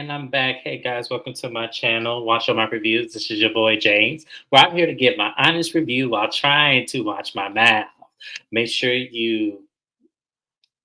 And I'm back. Hey guys, welcome to my channel. Watch all my reviews. This is your boy James, where I'm here to give my honest review while trying to watch my mouth. Make sure you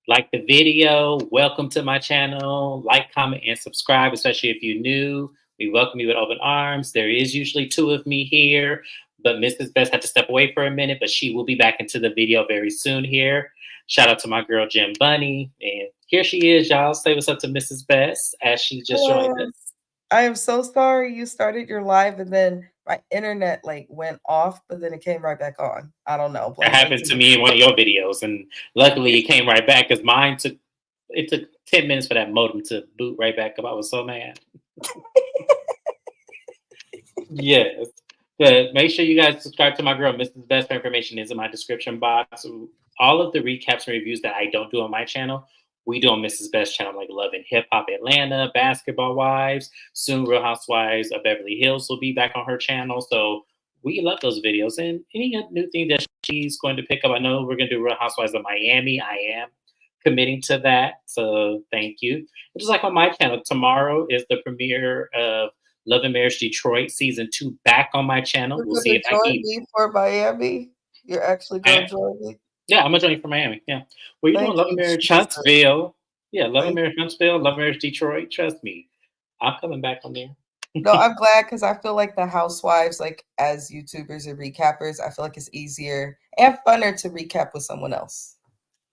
like the video. Welcome to my channel. Like, comment, and subscribe, especially if you're new. We welcome you with open arms. There is usually two of me here, but Mrs. Best had to step away for a minute, but she will be back into the video very soon here. Shout out to my girl, Jim Bunny. And here she is, y'all. Say what's up to Mrs. Best as she just joined Hello. us. I am so sorry you started your live and then my internet like went off, but then it came right back on. I don't know. That Blame happened to internet. me in one of your videos, and luckily it came right back because mine took 10 minutes for that modem to boot right back up. I was so mad. Yes. But make sure you guys subscribe to my girl, Mrs. Best. Her information is in my description box. All of the recaps and reviews that I don't do on my channel, we do on Mrs. Best channel, like Love and Hip Hop Atlanta, Basketball Wives. Soon Real Housewives of Beverly Hills will be back on her channel. So we love those videos. And any new thing that she's going to pick up, I know we're going to do Real Housewives of Miami. I am committing to that. So thank you. Just like on my channel, tomorrow is the premiere of Love and Marriage Detroit season 2 back on my channel. You're We'll see gonna if I join keep. me for Miami? You're actually gonna join me? Yeah, I'm gonna join you from Miami. Yeah, well, you're doing Thank Love and you, Marriage Jesus. Huntsville. Yeah, Love and Thank Marriage Huntsville, Love and Marriage Detroit. Trust me, I'm coming back on there. No, I'm glad because I feel like the housewives, like as YouTubers and recappers, I feel like it's easier and funner to recap with someone else.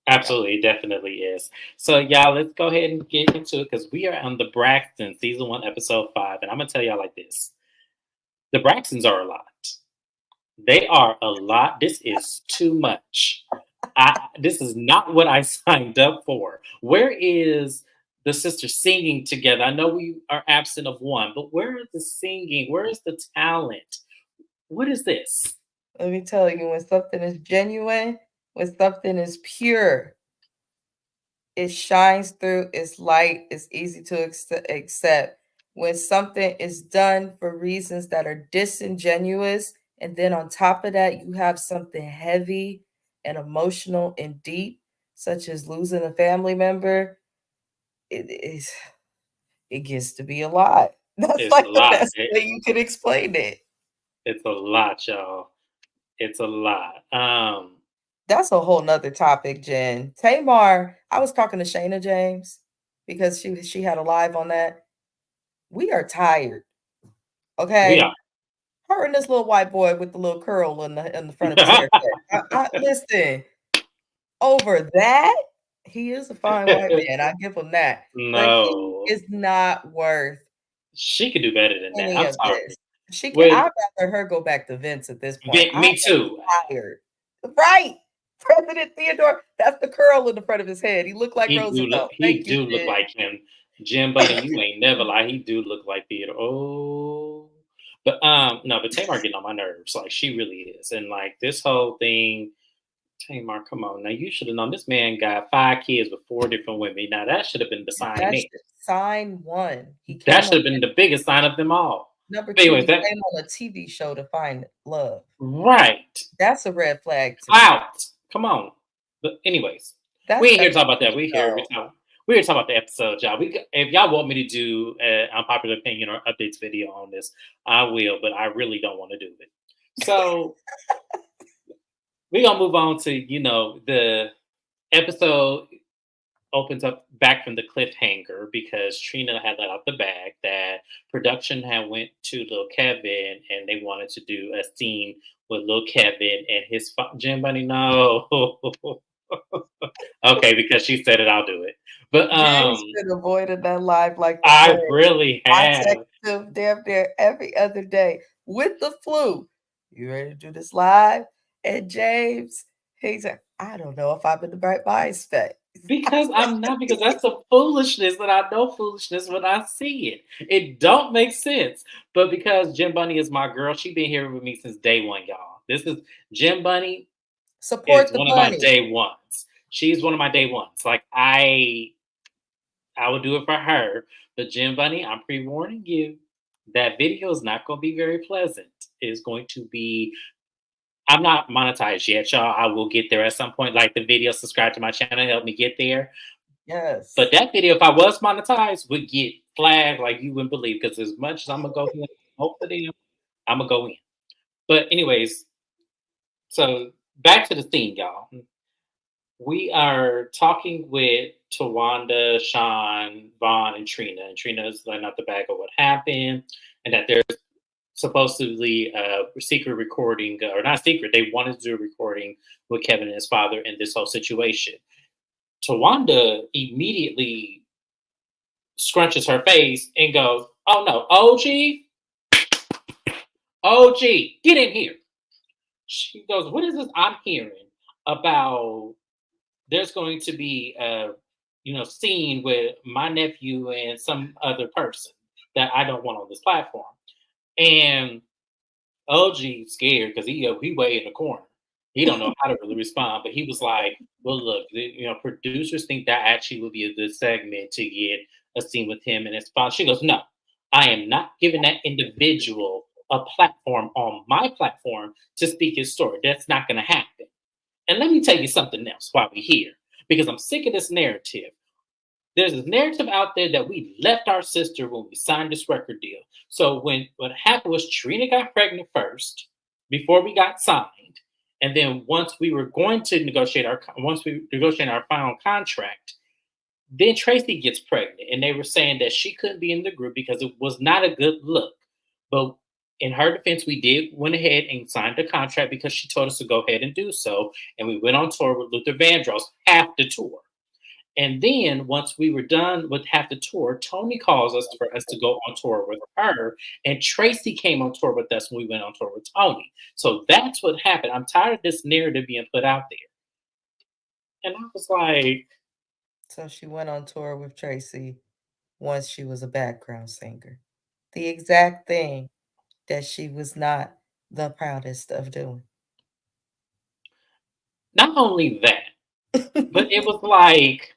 Absolutely, definitely is. So, y'all, let's go ahead and get into it because we are on the Braxton season 1, episode 5, and I'm gonna tell y'all like this: the Braxtons are a lot. They are a lot. This is too much. This is not what I signed up for. Where is the sisters singing together? I know we are absent of one, but where is the singing? Where is the talent? What is this? Let me tell you, when something is genuine, when something is pure, it shines through, it's light, it's easy to accept. When something is done for reasons that are disingenuous, and then on top of that, you have something heavy and emotional and deep, such as losing a family member, it is it gets to be a lot. That's It's a like the lot. best way you can explain it. It's a lot, y'all. It's a lot. That's a whole nother topic, Jen. Tamar, I was talking to Shayna James because she had a live on that. We are tired. We are. Okay. Her and this little white boy with the little curl in the front of his haircut. Listen, over that, he is a fine white man. I give him that. But he No, is not worth she could do better than that. any I'm of this. sorry. She can With I'd rather her go back to Vince at this point. I me am too. tired. Right. President Theodore, that's the curl in the front of his head. He looked like Roosevelt. He Thank you, do look Jen. like him. Jim Bunny, you ain't never lie. He do look like Theodore. Oh, but no, but Tamar getting on my nerves. Like she really is, and like this whole thing. Tamar, come on now. You should have known this man got 5 kids with 4 different women. Now that should have been the sign That's there. sign one. He That came should on have been the biggest sign of them all. number But 2, anyways, he that came on a TV show to find love. right. That's a red flag to me. Out. Come on. But anyways, we That's ain't here to talk about that. no. We're here to talk about the episode, y'all. If y'all want me to do an unpopular opinion or updates video on this, I will. But I really don't want to do it. So we're gonna move on to the episode opens up back from the cliffhanger because Trina had let out the bag that production had went to Lil Kevin and they wanted to do a scene with Lil Kevin and his Jim Bunny. No, okay, because she said it, I'll do it. But James been avoiding that live like the I plague. really I have. text him damn near every other day with the flu. You ready to do this live? And James, he's like, I don't know if I'm in the right mindset. Because I'm not, because that's the foolishness that I know foolishness when I see it. It don't make sense. But because Jim Bunny is my girl, she been here with me since day one, y'all. This is Jim Bunny Support is the one of my bunny. day ones. She's one of my day ones. Like I would do it for her. But Jim Bunny, I'm pre-warning you. That video is not going to be very pleasant. It's going to be. I'm not monetized yet, y'all. I will get there at some point. Like the video, subscribe to my channel, help me get there. Yes. But that video, if I was monetized, would get flagged like you wouldn't believe. Because as much as I'm gonna go in, both of them, I'm gonna go in. But anyways, so back to the scene, y'all. We are talking with Tawanda, Sean, Vaughn, and Trina. And Trina is letting out the bag of what happened, and that there's supposedly a secret recording, or not secret. They wanted to do a recording with Kevin and his father in this whole situation. Tawanda immediately scrunches her face and goes, "Oh no, OG, get in here." She goes, "What is this I'm hearing about? There's going to be a scene with my nephew and some other person that I don't want on this platform." And OG scared because he way in the corner. He don't know how to really respond, but he was like, "Well, look, producers think that actually would be a good segment to get a scene with him and his father." She goes, "No, I am not giving that individual a platform on my platform to speak his story. That's not going to happen." And let me tell you something else while we're here, because I'm sick of this narrative. There's this narrative out there that we left our sister when we signed this record deal. So when what happened was Trina got pregnant first before we got signed, and then once we were going to once we negotiated our final contract, then Tracy gets pregnant, and they were saying that she couldn't be in the group because it was not a good look. But in her defense, we did went ahead and signed the contract because she told us to go ahead and do so, and we went on tour with Luther Vandross half the tour. And then once we were done with half the tour, Tony calls us for us to go on tour with her. And Tracy came on tour with us when we went on tour with Tony. So that's what happened. I'm tired of this narrative being put out there. And I was like, So she went on tour with Tracy once she was a background singer. The exact thing that she was not the proudest of doing. not only that, but it was like,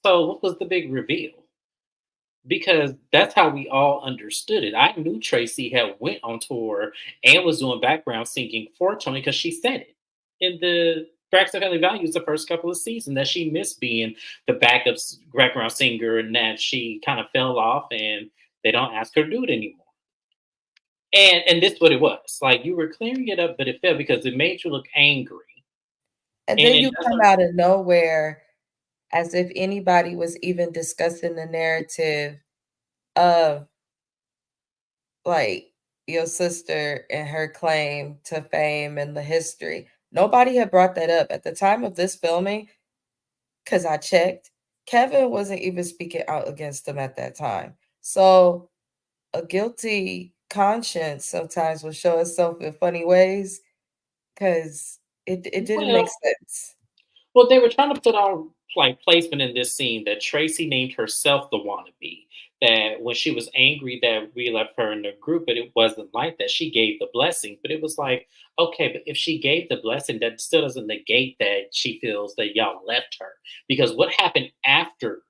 so what was the big reveal? Because that's how we all understood it. I knew Tracy had went on tour and was doing background singing for Tony because she said it in the Braxton Family Values the first couple of seasons that she missed being the backup background singer and that she kind of fell off and they don't ask her to do it anymore. And this is what it was. Like you were clearing it up, but it failed because it made you look angry. And And then it you come doesn't. out of nowhere as if anybody was even discussing the narrative of like your sister and her claim to fame and the history. Nobody had brought that up at the time of this filming because I checked. Kevin wasn't even speaking out against them at that time. So a guilty conscience sometimes will show itself in funny ways because it didn't make Well, sense. Well, they were trying to put our like placement in this scene that Tracy named herself the wannabe. That when she was angry that we left her in the group, but it wasn't like that. She gave the blessing, but it was like, okay, but if she gave the blessing, that still doesn't negate that she feels that y'all left her. Because what happened after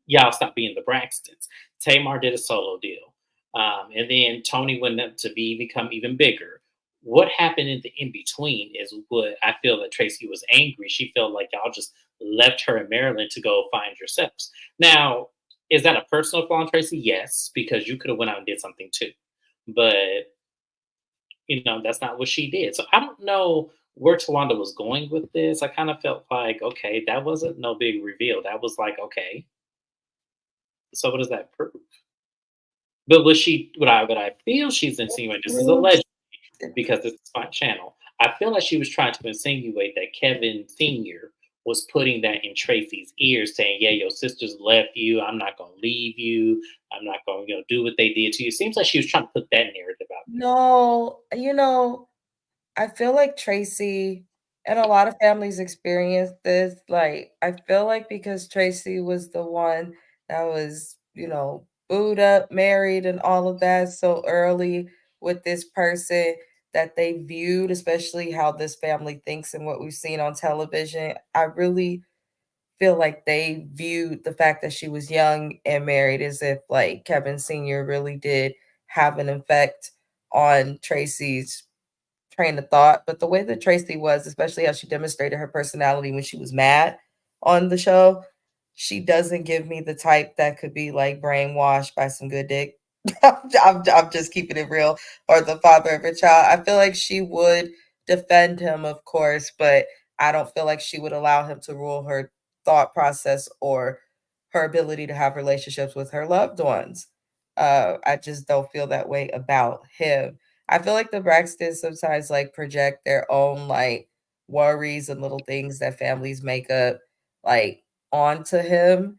y'all stopped being the Braxtons? Tamar did a solo deal. And then Tony went up to become even bigger. What happened in the in between is what I feel that Tracy was angry. She felt like y'all just left her in Maryland to go find yourselves. Now, is that a personal flaw in Tracy? Yes, because you could have went out and did something too. But that's not what she did. So I don't know where Tawanda was going with this. I kind of felt like, okay, that wasn't no big reveal. That was like, okay, so what does that prove? But what I feel she's insinuating, this is Proves alleged it because this is my channel. I feel like she was trying to insinuate that Kevin Sr. was putting that in Tracy's ear, saying, "Yeah, your sisters left you. I'm not gonna leave you. I'm not gonna, do what they did to you." Seems like she was trying to put that narrative out there. No, I feel like Tracy and a lot of families experience this. Like, I feel like because Tracy was the one that was, booed up, married, and all of that so early with this person that they viewed, especially how this family thinks and what we've seen on television. I really feel like they viewed the fact that she was young and married as if like Kevin Sr. really did have an effect on Tracy's train of thought. But the way that Tracy was, especially how she demonstrated her personality when she was mad on the show, she doesn't give me the type that could be like brainwashed by some good dick. I'm just keeping it real, or the father of a child. I feel like she would defend him, of course, but I don't feel like she would allow him to rule her thought process or her ability to have relationships with her loved ones. I just don't feel that way about him. I feel like the Braxtons sometimes like project their own like worries and little things that families make up like onto him,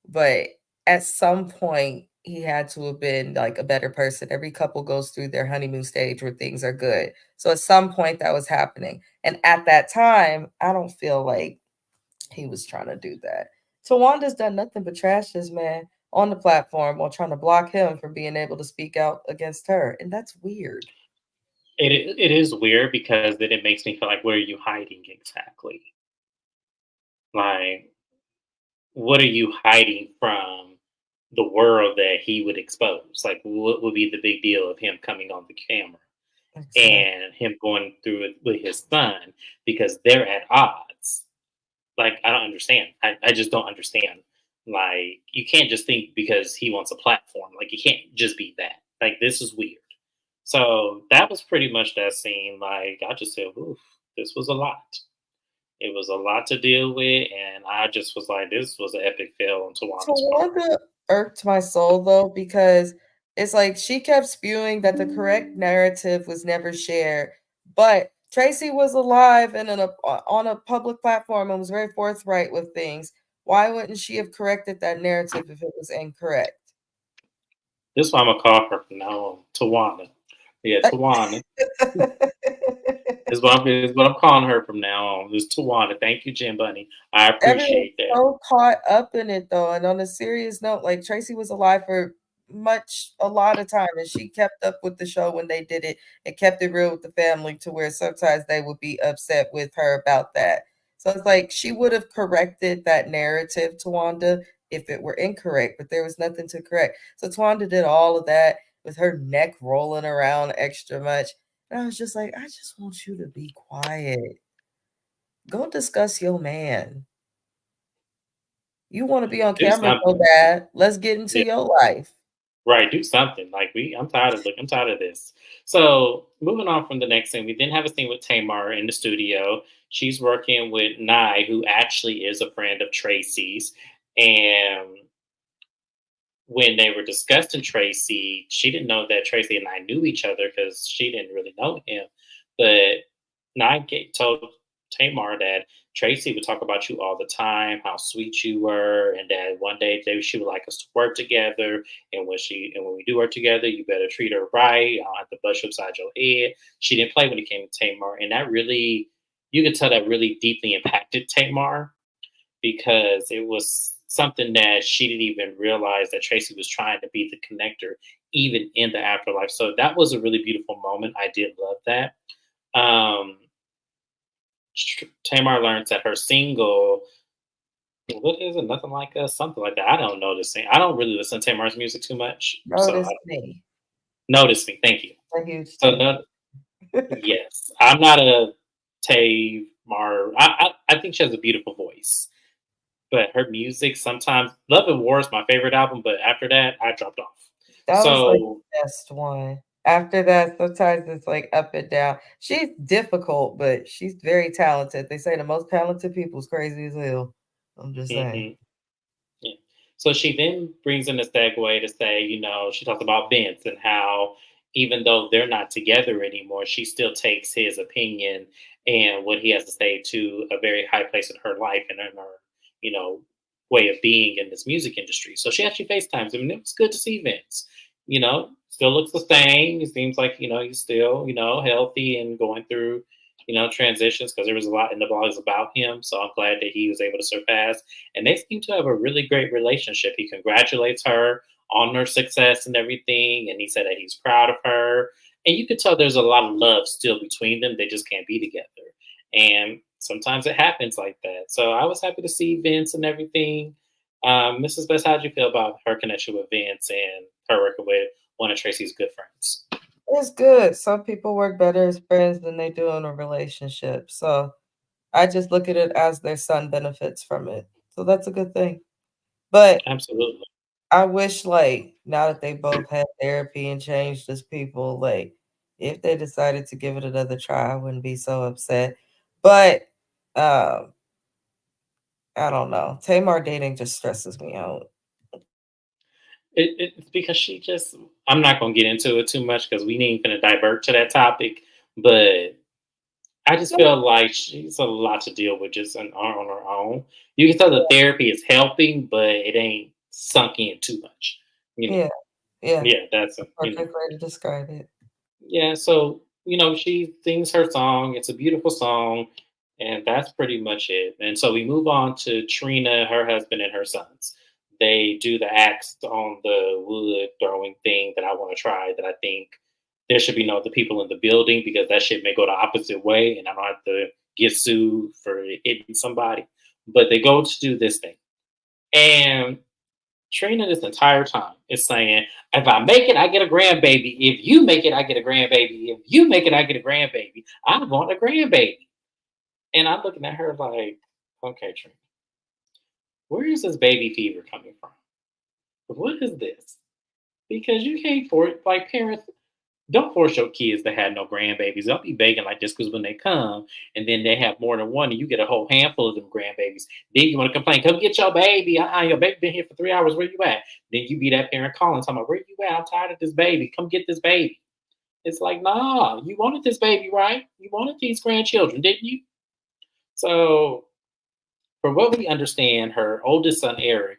but at some point he had to have been like a better person. Every couple goes through their honeymoon stage where things are good. So at some point that was happening. And at that time, I don't feel like he was trying to do that. Tawanda's done nothing but trash this man on the platform while trying to block him from being able to speak out against her. And that's weird. It is weird because then it makes me feel like, where are you hiding exactly? Like, what are you hiding from the world that he would expose? Like, what would be the big deal of him coming on the camera Exactly. and him going through it with his son because they're at odds? Like, I don't understand. I just don't understand. Like, you can't just think because he wants a platform. Like, you can't just be that. Like, this is weird. So that was pretty much that scene. Like, I just said, oof, this was a lot. It was a lot to deal with, and I just was like, this was an epic fail on Tawana's part. Tawanda irked my soul though, because it's like she kept spewing that the correct narrative was never shared, but Tracy was alive and on a public platform and was very forthright with things. Why wouldn't she have corrected that narrative if it was incorrect? This is why I'm gonna call her from now on, Tawana. Yeah, Tawana is what I'm calling her from now on. Is Tawana. Thank you, Jim Bunny. I Everyone's appreciate that. so caught up in it though, and on a serious note, like Tracy was alive for a lot of time, and she kept up with the show when they did it and kept it real with the family to where sometimes they would be upset with her about that. So it's like she would have corrected that narrative to Wanda if it were incorrect, but there was nothing to correct. So Twanda did all of that with her neck rolling around extra much. And I was just like, I just want you to be quiet. Go discuss your man. You wanna be on Do camera so something. bad, let's get into Yeah. your life. Right, do something. Like I'm tired of this. So moving on from the next scene, we then have a scene with Tamar in the studio. She's working with Nye, who actually is a friend of Tracy's. And when they were discussing Tracy, she didn't know that Tracy and I knew each other because she didn't really know him. But told Tamar that Tracy would talk about you all the time, how sweet you were, and that one day she would like us to work together. And when we do work together, you better treat her right. I don't have to bust you upside your head. She didn't play when it came to Tamar, and that really, you could tell that really deeply impacted Tamar because it was something that she didn't even realize that Tracy was trying to be the connector, even in the afterlife. So that was a really beautiful moment. I did love that. Um, Tamar learns that her single, what is it? Nothing Like Us, something like that. I don't know this thing. I don't really listen to Tamar's music too much. So Notice me, notice me. Thank you. a huge So thing. yes, I'm not a Tamar. I think she has a beautiful voice, but her music sometimes, Love and War is my favorite album, but after that, I dropped off. That was, like, So the best one. After that, sometimes it's, like, up and down. She's difficult, but she's very talented. They say the most talented people is crazy as hell. I'm just saying. mhm. Yeah. So she then brings in a segue to say, she talks about Vince and how even though they're not together anymore, she still takes his opinion and what he has to say to a very high place in her life and in her, you know, way of being in this music industry. So she actually FaceTimes him, and it was good to see Vince. Still looks the same. He seems like, he's still, healthy and going through, transitions because there was a lot in the blogs about him. So I'm glad that he was able to surpass, and they seem to have a really great relationship. He congratulates her on her success and everything, and he said that he's proud of her. And you could tell there's a lot of love still between them. They just can't be together. And sometimes it happens like that. So I was happy to see Vince and everything. Mrs. Best, how did you feel about her connection with Vince and her working with one of Tracy's good friends? It's good. Some people work better as friends than they do in a relationship, so I just look at it as their son benefits from it. So that's a good thing. But Absolutely. I wish, like, now that they both had therapy and changed as people, like, if they decided to give it another try, I wouldn't be so upset. But um, I don't know. Tamar dating just stresses me out. It's because she just. I'm not gonna get into it too much because we ain't gonna divert to that topic. But I just feel like she's a lot to deal with just on her own. You can tell the therapy is helping, but it ain't sunk in too much. You know. Yeah, yeah. Yeah, that's The you know. perfect way to describe it. Yeah, so she sings her song. It's a beautiful song, and that's pretty much it. And so we move on to Trina, her husband, and her sons. They do the axe on the wood throwing thing that I want to try. That I think there should be no other people in the building because that shit may go the opposite way, and I don't have to get sued for hitting somebody. But they go to do this thing, and Trina this entire time is saying, if I make it, I get a grandbaby. If you make it, I get a grandbaby. If you make it, I get a grandbaby. I want a grandbaby. And I'm looking at her like, okay, Trina, where is this baby fever coming from? What is this? Because you can't force, like parents, don't force your kids to have no grandbabies. Don't be begging like this because when they come and then they have more than one and you get a whole handful of them grandbabies, then you want to complain, come get your baby. Your baby been here for 3 hours. Where you at? Then you be that parent calling, talking about, where you at? I'm tired of this baby. Come get this baby. It's like, nah, you wanted this baby, right? You wanted these grandchildren, didn't you? So from what we understand, her oldest son Eric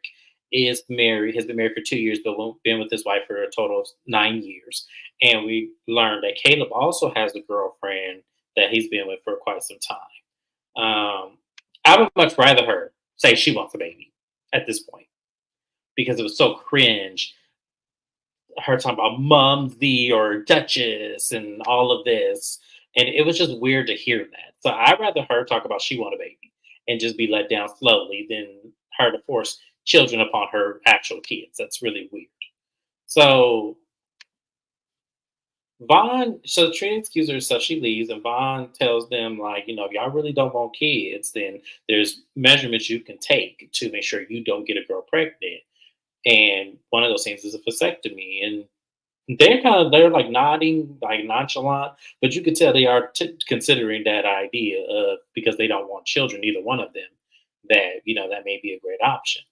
is married, has been married for 2 years, but been with his wife for a total of 9 years. And we learned that Caleb also has a girlfriend that he's been with for quite some time. I would much rather her say she wants a baby at this point because it was so cringe. Her talking about Mumsy or Duchess and all of this. And it was just weird to hear that. So I'd rather her talk about she want a baby and just be let down slowly than her to force children upon her actual kids. That's really weird. So so Trina excuses herself, she leaves, and Vaughn tells them, like, if y'all really don't want kids, then there's measurements you can take to make sure you don't get a girl pregnant. And one of those things is a vasectomy. And they're like nodding, like nonchalant, but you could tell they are considering that idea because they don't want children, either one of them. That may be a great option.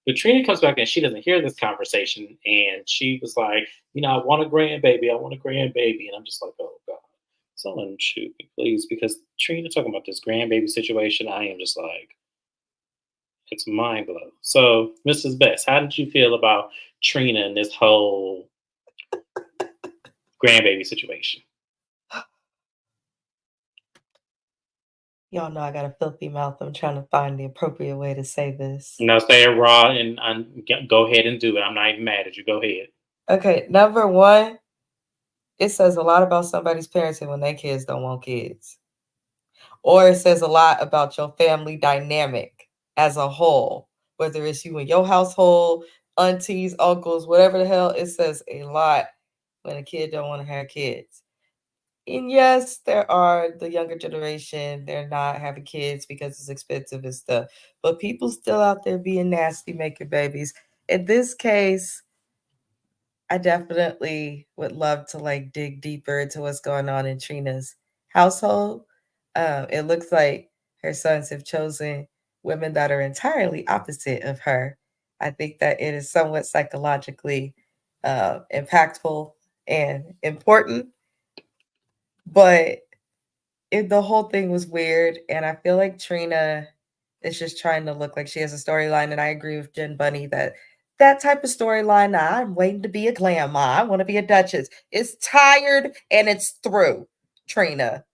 But Trina comes back and she doesn't hear this conversation, and she was like, I want a grandbaby, I want a grandbaby, and I'm just like, oh god, someone shoot me, please, because Trina talking about this grandbaby situation, I am just like, it's mind blowing. So, Mrs. Best, how did you feel about Trina and this whole grandbaby situation? Y'all know I got a filthy mouth. I'm trying to find the appropriate way to say this. No, say it raw and go ahead and do it. I'm not even mad at you. Go ahead. Okay, number one, it says a lot about somebody's parenting when their kids don't want kids. Or it says a lot about your family dynamic as a whole, whether it's you and your household, aunties, uncles, whatever the hell. It says a lot when a kid don't want to have kids. And yes, there are the younger generation, they're not having kids because it's expensive and stuff. But people still out there being nasty, making babies. In this case, I definitely would love to like dig deeper into what's going on in Trina's household. It looks like her sons have chosen women that are entirely opposite of her. I think that it is somewhat psychologically impactful and important, but the whole thing was weird, and I feel like Trina is just trying to look like she has a storyline. And I agree with Jen Bunny that that type of storyline. Nah, I'm waiting to be a grandma. I want to be a duchess. It's tired and it's through, Trina.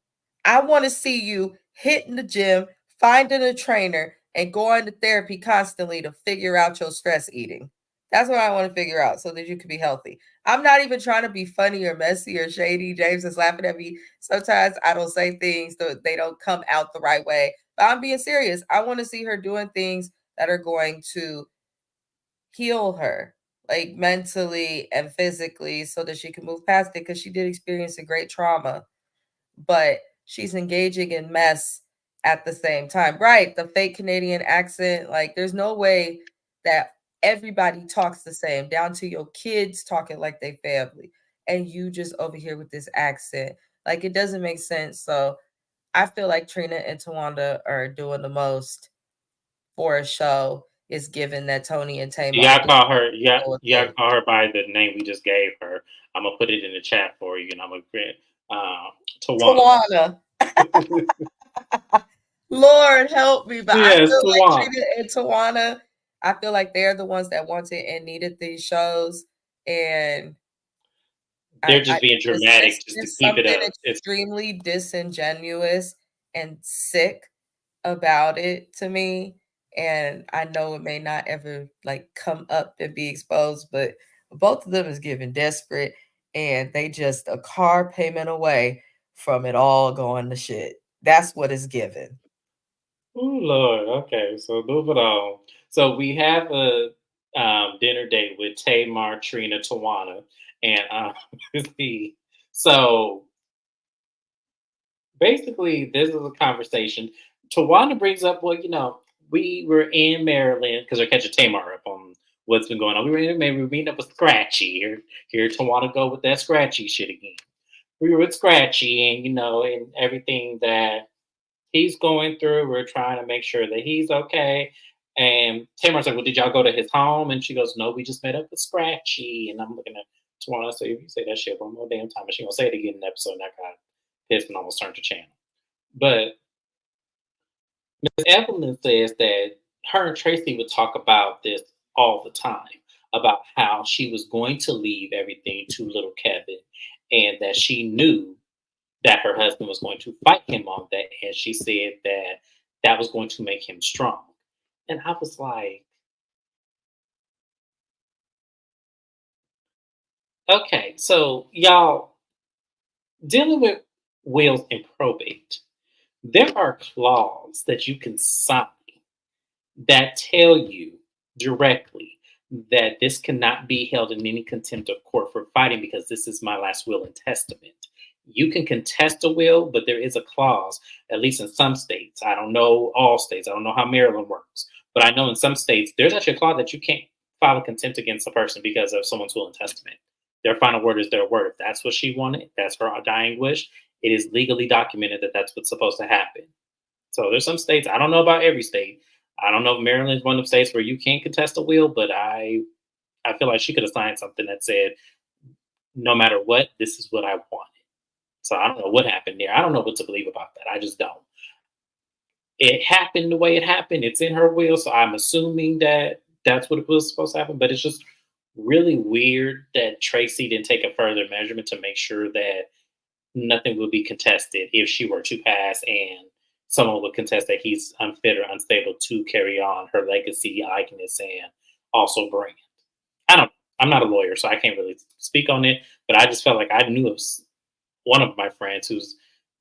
I want to see you hitting the gym, finding a trainer, and going to therapy constantly to figure out your stress eating. That's what I want to figure out so that you can be healthy. I'm not even trying to be funny or messy or shady. James is laughing at me. Sometimes I don't say things that they don't come out the right way. But I'm being serious. I want to see her doing things that are going to heal her, like mentally and physically, so that she can move past it because she did experience a great trauma, but she's engaging in mess at the same time. Right. The fake Canadian accent. Like, there's no way that everybody talks the same, down to your kids talking like they family. And you just over here with this accent. Like, it doesn't make sense. So I feel like Trina and Tawanda are doing the most for a show, is given that Tony and Tamar Y'all get call her, yeah, with y'all it. call her by the name we just gave her. I'm gonna put it in the chat for you, and I'm gonna print Tawana. Tawana. Lord help me. But I Yes, feel like Tawana. Trina and Tawana, I feel like they're the ones that wanted and needed these shows. And They're just being it's dramatic just to just keep it something up. It's extremely disingenuous and sick about it to me. And I know it may not ever like come up and be exposed, but both of them is giving desperate, and they just a car payment away from it all going to shit. That's what it's given. oh Lord. Okay, so moving on. So we have a dinner date with Tamar, Trina, Tawana, and the so basically, this is a conversation. Tawana brings up, well, we were in Maryland because they're catching Tamar up on what's been going on. We were in Maryland, we were meeting up with Scratchy. Here Tawana go with that Scratchy shit again. We were with Scratchy, and and everything that he's going through, we're trying to make sure that he's okay. And Tamar's like, well, did y'all go to his home? And she goes, no, we just met up with Scratchy. And I'm looking at Tawana, so if you say that shit one more damn time, and she gonna say it again in the episode, and I got pissed and almost turned the channel. But Miss Evelyn says that her and Tracy would talk about this all the time, about how she was going to leave everything to little Kevin, and that she knew that her husband was going to fight him on that, and she said that that was going to make him strong. And I was like, okay, so y'all, dealing with wills in probate, there are clauses that you can sign that tell you directly that this cannot be held in any contempt of court for fighting because this is my last will and testament. You can contest a will, but there is a clause, at least in some states. I don't know all states. I don't know how Maryland works, but I know in some states there's actually a clause that you can't file a contempt against a person because of someone's will and testament. Their final word is their word. If that's what she wanted, that's her dying wish. It is legally documented that that's what's supposed to happen. So there's some states, I don't know about every state. I don't know if Maryland's one of the states where you can't contest a will, but I feel like she could have signed something that said, no matter what, this is what I wanted. So I don't know what happened there. I don't know what to believe about that. I just don't. It happened the way it happened. It's in her will, so I'm assuming that that's what it was supposed to happen. But it's just really weird that Tracy didn't take a further measurement to make sure that nothing would be contested if she were to pass and someone would contest that he's unfit or unstable to carry on her legacy, likeness, and also brand. I don't. I'm not a lawyer, so I can't really speak on it. But I just felt like I knew of one of my friends who's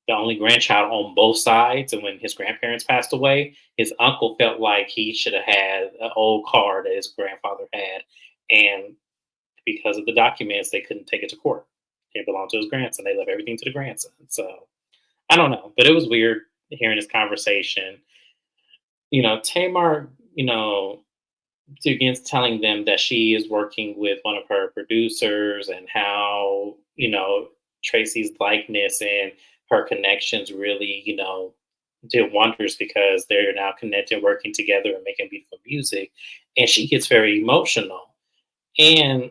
the only grandchild on both sides, and when his grandparents passed away, his uncle felt like he should have had an old car that his grandfather had, and because of the documents, they couldn't take it to court. It belonged to his grandson. They left everything to the grandson. So I don't know, but it was weird hearing this conversation. Tamar, against telling them that she is working with one of her producers and how, Tracy's likeness and her connections really, did wonders because they're now connected, working together and making beautiful music. And she gets very emotional. And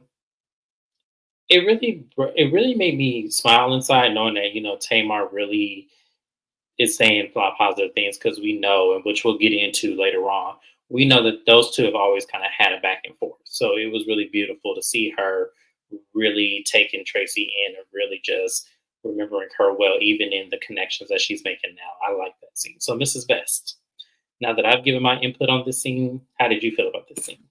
it really made me smile inside knowing that, Tamar really is saying a lot of positive things because we know, and which we'll get into later on, we know that those two have always kind of had a back and forth. So it was really beautiful to see her really taking Tracy in and really just remembering her well, even in the connections that she's making now. I like that scene. So, Mrs. Best, now that I've given my input on this scene, how did you feel about this scene?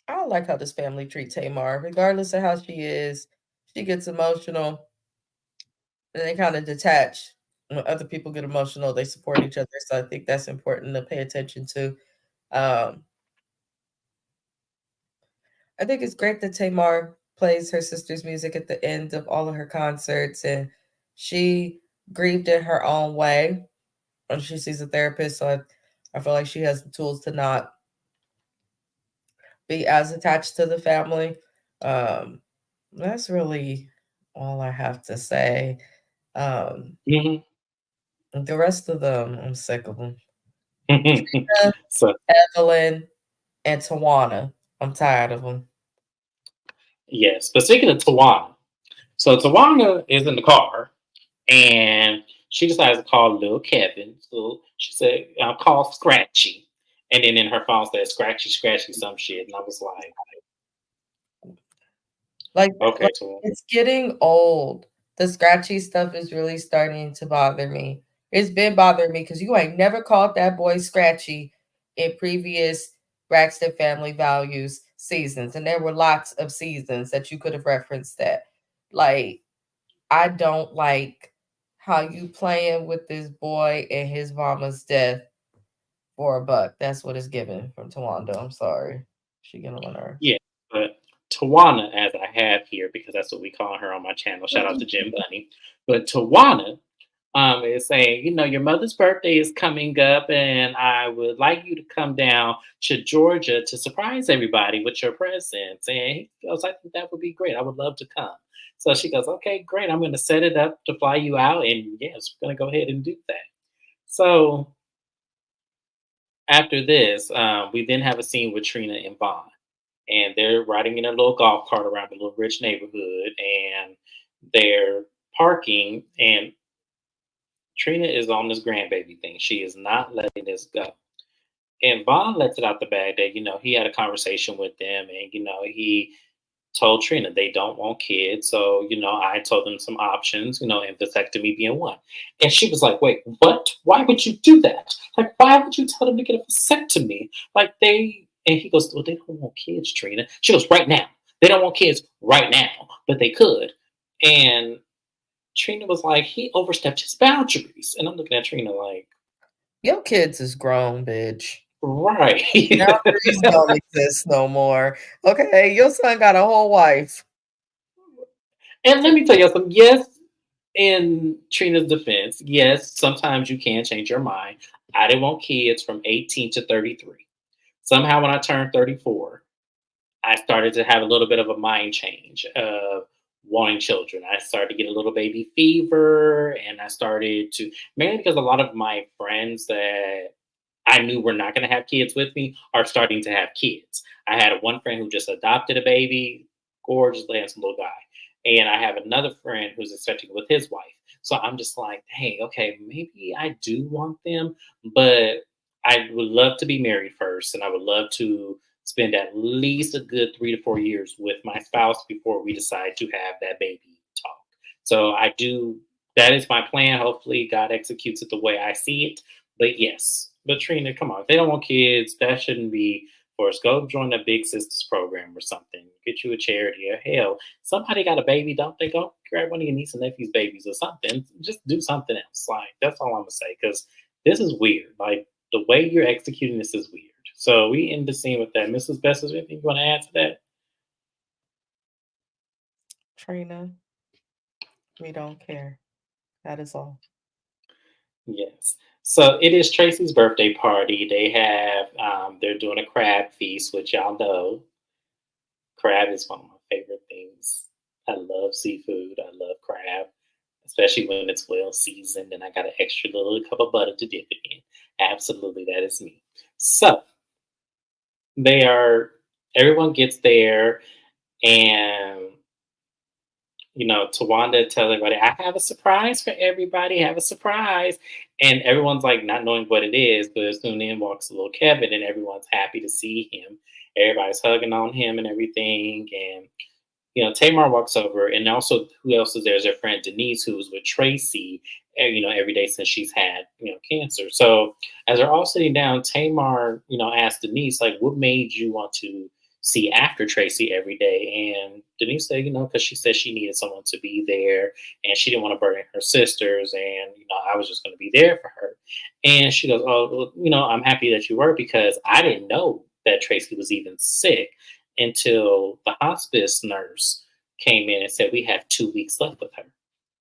I don't like how this family treats Tamar, regardless of how she is. She gets emotional, and they kind of detach. When other people get emotional, they support each other. So I think that's important to pay attention to. Um, I think it's great that Tamar plays her sister's music at the end of all of her concerts, and she grieved in her own way when she sees a therapist. So I feel like she has the tools to not be as attached to the family. Um, that's really all I have to say. Um, Hmm. the rest of them, I'm sick of them. So Evelyn and Tawana, I'm tired of them. yes, but speaking of Tawana, so Tawana is in the car and she decides to call little Kevin. So she said, "Call Scratchy," and then in her phone said, "Scratchy, Scratchy, some shit," and I was like, Like, "Okay, like Tawana." it's getting old. The scratchy stuff is really starting to bother me. It's been bothering me because you ain't never called that boy Scratchy in previous Braxton Family Values seasons, and there were lots of seasons that you could have referenced that. Like, I don't like how you playing with this boy and his mama's death for a buck. That's what it's given from Tawanda. I'm sorry. She getting on my nerves. Yeah, but Tawana, as I have here, because that's what we call her on my channel. Shout out to Jim Bunny. But Tawana is saying, your mother's birthday is coming up, and I would like you to come down to Georgia to surprise everybody with your presents. And he goes, I think that would be great. I would love to come. So she goes, okay, great. I'm going to set it up to fly you out. And yes, we're going to go ahead and do that. So after this, we then have a scene with Trina and Vaughn. And they're riding in a little golf cart around a little rich neighborhood. And they're parking. And Trina is on this grandbaby thing. She is not letting this go. And Vaughn lets it out the bag that, he had a conversation with them and, he told Trina they don't want kids. So, I told them some options, and vasectomy being one. And she was like, wait, what? Why would you do that? Like, why would you tell them to get a vasectomy? And he goes, well, they don't want kids, Trina. She goes, right now. They don't want kids right now, but they could. And Trina was like, he overstepped his boundaries. And I'm looking at Trina like, Your kids is grown, bitch. right. Boundaries don't exist no more. Okay, your son got a whole wife. And let me tell you something. Yes, in Trina's defense, yes, sometimes you can change your mind. I didn't want kids from 18 to 33. Somehow, when I turned 34, I started to have a little bit of a mind change of wanting children. I started to get a little baby fever, and I started to, mainly because a lot of my friends that I knew were not going to have kids with me are starting to have kids. I had one friend who just adopted a baby, gorgeous, handsome little guy. And I have another friend who's expecting with his wife. So I'm just like, hey, okay, maybe I do want them, but I would love to be married first. And I would love to spend at least a good 3 to 4 years with my spouse before we decide to have that baby talk. So that is my plan. Hopefully, God executes it the way I see it. But yes, but Trina, come on. If they don't want kids, that shouldn't be forced. Go join a Big Sisters program or something. Get you a charity or hell. Somebody got a baby, don't they? Go grab one of your niece and nephew's babies or something. Just do something else. Like, that's all I'm gonna say. Because this is weird. Like, the way you're executing this is weird. So we end the scene with that. Mrs. Best, is there anything you want to add to that? Trina, we don't care. That is all. Yes. So it is Tracy's birthday party. They're doing a crab feast, which y'all know. Crab is one of my favorite things. I love seafood. I love crab, especially when it's well seasoned and I got an extra little cup of butter to dip it in. Absolutely, that is me. So they are, everyone gets there, and Tawanda tells everybody, I have a surprise for everybody, have a surprise. And everyone's like not knowing what it is, but soon in walks little Kevin and everyone's happy to see him. Everybody's hugging on him and everything. And Tamar walks over, and also who else is there? Is their friend Denise, who was with Tracy, every day since she's had, cancer. So as they're all sitting down, Tamar, asked Denise, like, what made you want to see after Tracy every day? And Denise said, because she said she needed someone to be there, and she didn't want to burden her sisters, and I was just going to be there for her. And she goes, oh, well, I'm happy that you were, because I didn't know that Tracy was even sick until the hospice nurse came in and said we have 2 weeks left with her.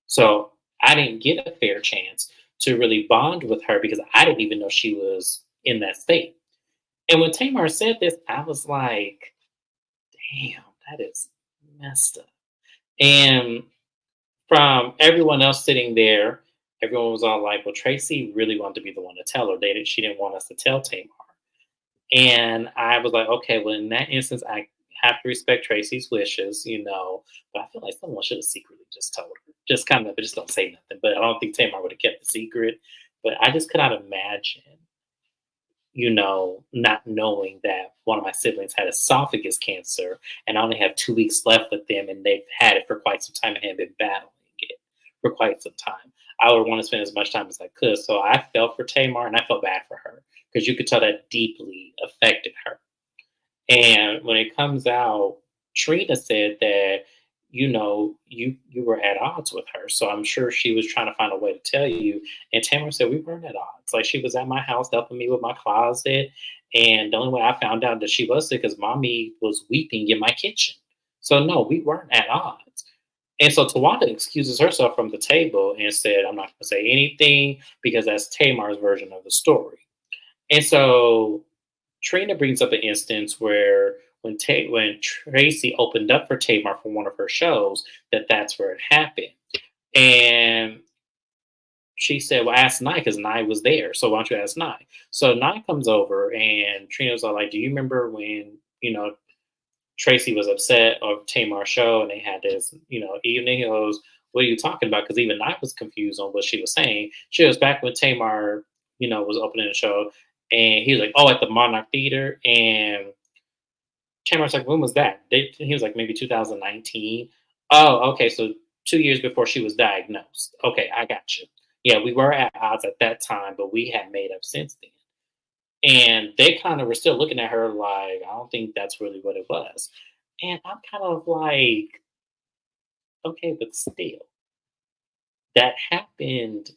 So I didn't get a fair chance to really bond with her because I didn't even know she was in that state. And when Tamar said this, I was like, damn, that is messed up. And from everyone else sitting there, everyone was all like, well, Tracy really wanted to be the one to tell her. She didn't want us to tell Tamar. And I was like, okay, well, in that instance, I have to respect Tracy's wishes, but I feel like someone should have secretly just told her. Just kind of, but just don't say nothing. But I don't think Tamar would have kept the secret. But I just could not imagine, not knowing that one of my siblings had esophagus cancer and I only have 2 weeks left with them and they've had it for quite some time and have been battling it for quite some time. I would want to spend as much time as I could. So I felt for Tamar and I felt bad for her because you could tell that deeply affected her. And when it comes out, Trina said that, you were at odds with her. So I'm sure she was trying to find a way to tell you. And Tamara said we weren't at odds. Like she was at my house helping me with my closet. And the only way I found out that she was sick is mommy was weeping in my kitchen. So no, we weren't at odds. And so Tawanda excuses herself from the table and said, I'm not going to say anything because that's Tamar's version of the story. And so Trina brings up an instance where when Tracy opened up for Tamar for one of her shows, that's where it happened. And she said, well, ask Nye because Nye was there. So why don't you ask Nye? So Nye comes over and Trina's all like, do you remember when, Tracy was upset of Tamar's show and they had this, evening? He goes, what are you talking about? Because even I was confused on what she was saying. She was back when Tamar, was opening the show. And he was like, oh, at the Monarch Theater. And Tamar's like, when was that? He was like, maybe 2019. Oh, okay. So 2 years before she was diagnosed. Okay, I got you. Yeah, we were at odds at that time, but we had made up since then. And they kind of were still looking at her like, I don't think that's really what it was. And I'm kind of like, okay, but still, that happened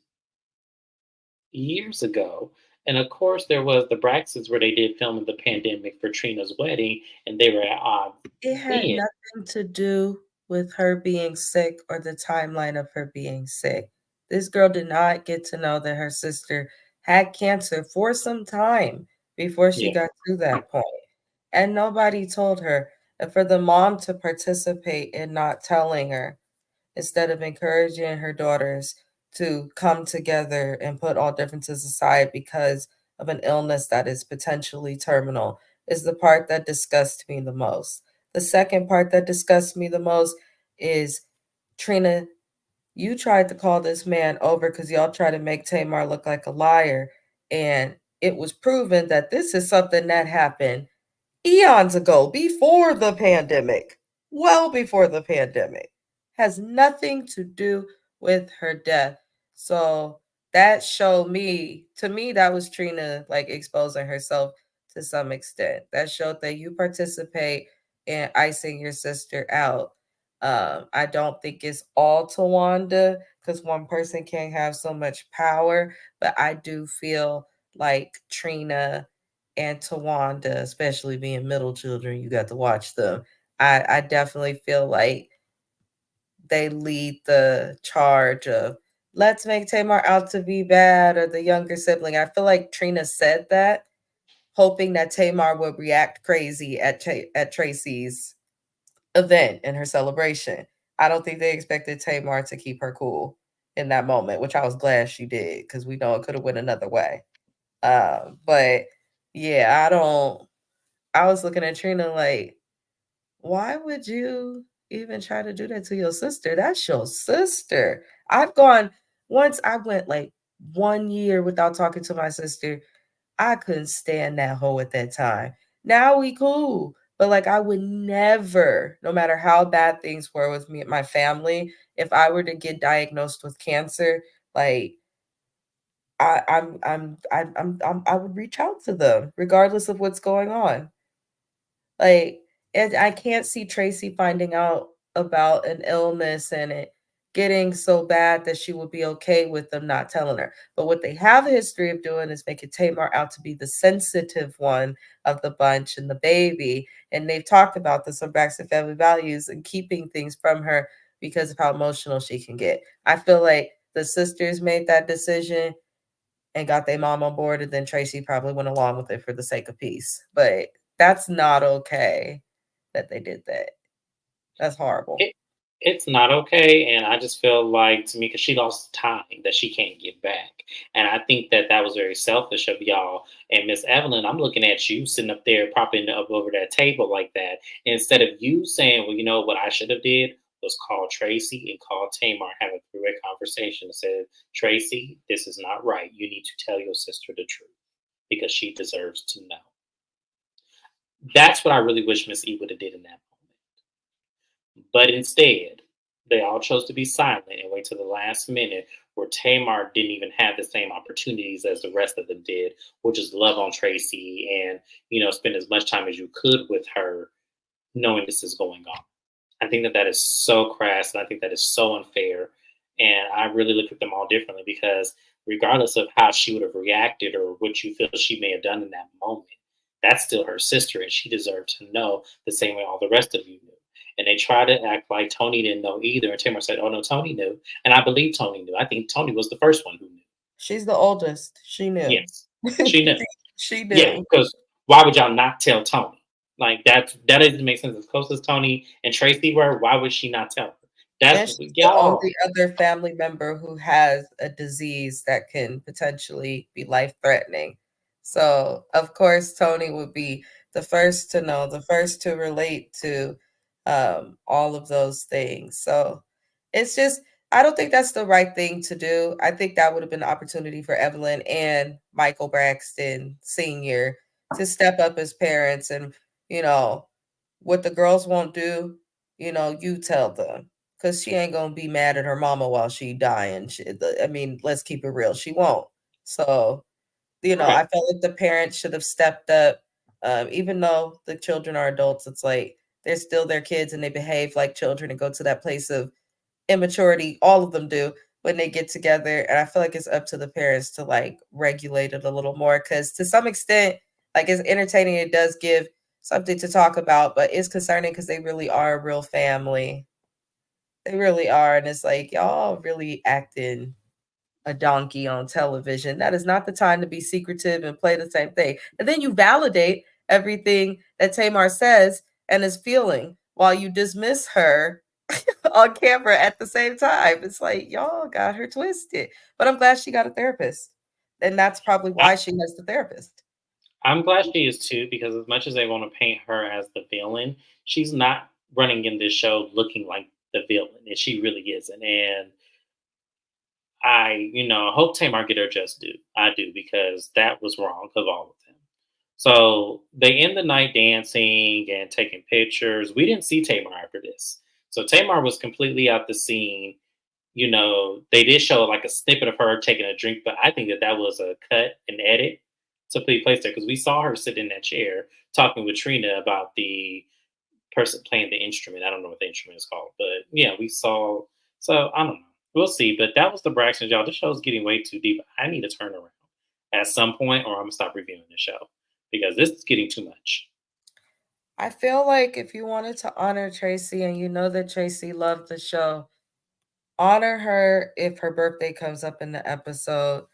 years ago. And of course, there was the Braxtons where they did film in the pandemic for Trina's wedding, and they were at odds It had then. nothing to do with her being sick or the timeline of her being sick. This girl did not get to know that her sister had cancer for some time before she Yeah, got to that point. And nobody told her. And for the mom to participate in not telling her instead of encouraging her daughters to come together and put all differences aside because of an illness that is potentially terminal is the part that disgusts me the most. The second part that disgusts me the most is Trina, you tried to call this man over because y'all tried to make Tamar look like a liar. And it was proven that this is something that happened eons ago, before the pandemic, well before the pandemic, has nothing to do with her death. So that showed me, to me, that was Trina like exposing herself to some extent. That showed that you participate in icing your sister out. I don't think it's all Tawanda because one person can't have so much power, but I do feel like Trina and Tawanda, especially being middle children, you got to watch them. I definitely feel like they lead the charge of let's make Tamar out to be bad or the younger sibling. I feel like Trina said that, hoping that Tamar would react crazy at Tracy's event and her celebration. I don't think they expected Tamar to keep her cool in that moment, which I was glad she did because we know it could have went another way. But yeah, I don't. I was looking at Trina like, why would you even try to do that to your sister? That's your sister. I've gone once I went like 1 year without talking to my sister. I couldn't stand that hoe at that time. Now we cool. But like I would never, no matter how bad things were with me and my family, if I were to get diagnosed with cancer, like I would reach out to them regardless of what's going on. Like, and I can't see Tracy finding out about an illness and it getting so bad that she would be okay with them not telling her. But what they have a history of doing is making Tamar out to be the sensitive one of the bunch and the baby. And they've talked about this on Braxton Family Values and keeping things from her because of how emotional she can get. I feel like the sisters made that decision and got their mom on board, and then Tracy probably went along with it for the sake of peace. But that's not okay that they did that. That's horrible. It's not okay, and I just feel like Tamika, she lost time that she can't get back, and I think that that was very selfish of y'all. And Miss Evelyn, I'm looking at you sitting up there, propping up over that table like that, instead of you saying, "Well, you know what I should have did was call Tracy and call Tamar, have a three-way conversation, and said, Tracy, this is not right. You need to tell your sister the truth because she deserves to know." That's what I really wish Miss E would have did in that moment. But instead, they all chose to be silent and wait till the last minute, where Tamar didn't even have the same opportunities as the rest of them did, which is love on Tracy and, spend as much time as you could with her, knowing this is going on. I think that that is so crass, and I think that is so unfair. And I really look at them all differently because regardless of how she would have reacted or what you feel she may have done in that moment, that's still her sister, and she deserves to know the same way all the rest of you knew. And they try to act like Tony didn't know either. And Tamara said, "Oh no, Tony knew," and I believe Tony knew. I think Tony was the first one who knew. She's the oldest. She knew. Yes, she knew. She Yeah, knew. because why would y'all not tell Tony? Like that doesn't make sense. As close as Tony and Tracy were, why would she not tell her? That's And she's the y'all. only other family member who has a disease that can potentially be life-threatening. So, of course, Tony would be the first to know, the first to relate to all of those things. So, it's just, I don't think that's the right thing to do. I think that would have been an opportunity for Evelyn and Michael Braxton Sr. to step up as parents and, you know, what the girls won't do, you tell them, because she ain't gonna be mad at her mama while she dying. I mean, let's keep it real. She won't. So, Right. I felt like the parents should have stepped up. Even though the children are adults, it's like they're still their kids and they behave like children and go to that place of immaturity. All of them do when they get together. And I feel like it's up to the parents to like regulate it a little more because to some extent, like it's entertaining. It does give something to talk about, but it's concerning because they really are a real family. They really are. And it's like, y'all really acting a donkey on television. That is not the time to be secretive and play the same thing. And then you validate everything that Tamar says and is feeling while you dismiss her on camera at the same time. It's like, y'all got her twisted. But I'm glad she got a therapist. And that's probably I, why she has the therapist. I'm glad she is too, because as much as they want to paint her as the villain, she's not running in this show looking like the villain, and she really isn't. And I hope Tamar get her just due. I do, because that was wrong of all of them. So they end the night dancing and taking pictures. We didn't see Tamar after this. So Tamar was completely out the scene. They did show like a snippet of her taking a drink, but I think that that was a cut and edit to be placed there because we saw her sit in that chair talking with Trina about the person playing the instrument. I don't know what the instrument is called, but yeah, we saw. So I don't know. We'll see. But that was the Braxton, y'all. This show's getting way too deep. I need to turn around at some point, or I'm gonna stop reviewing the show because this is getting too much. I feel like if you wanted to honor Tracy and you know that Tracy loved the show, honor her if her birthday comes up in the episode.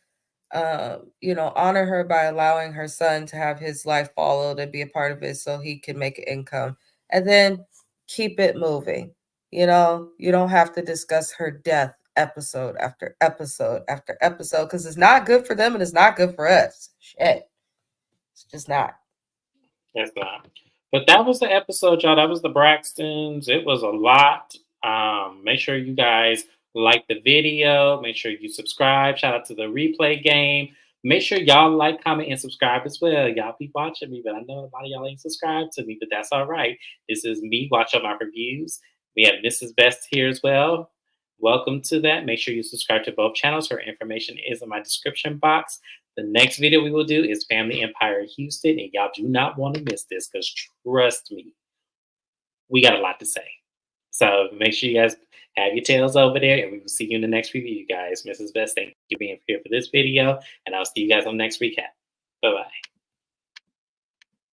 Honor her by allowing her son to have his life followed and be a part of it so he can make an income. And then keep it moving. You don't have to discuss her death episode after episode after episode because it's not good for them and it's not good for us. Shit. It's just not. That's not. But that was the episode, y'all. That was the Braxtons. It was a lot. Make sure you guys like the video. Make sure you subscribe. Shout out to the replay game. Make sure y'all like, comment, and subscribe as well. Y'all be watching me, but I know a lot of y'all ain't subscribed to me, but that's all right. This is me watching my reviews. We have Mrs. Best here as well. Welcome to that. Make sure you subscribe to both channels. Her information is in my description box. The next video we will do is Family Empire Houston, and y'all do not want to miss this because trust me, we got a lot to say. So make sure you guys have your tails over there, and we will see you in the next review, guys. Mrs. Best, thank you for being here for this video, and I'll see you guys on the next recap. Bye-bye.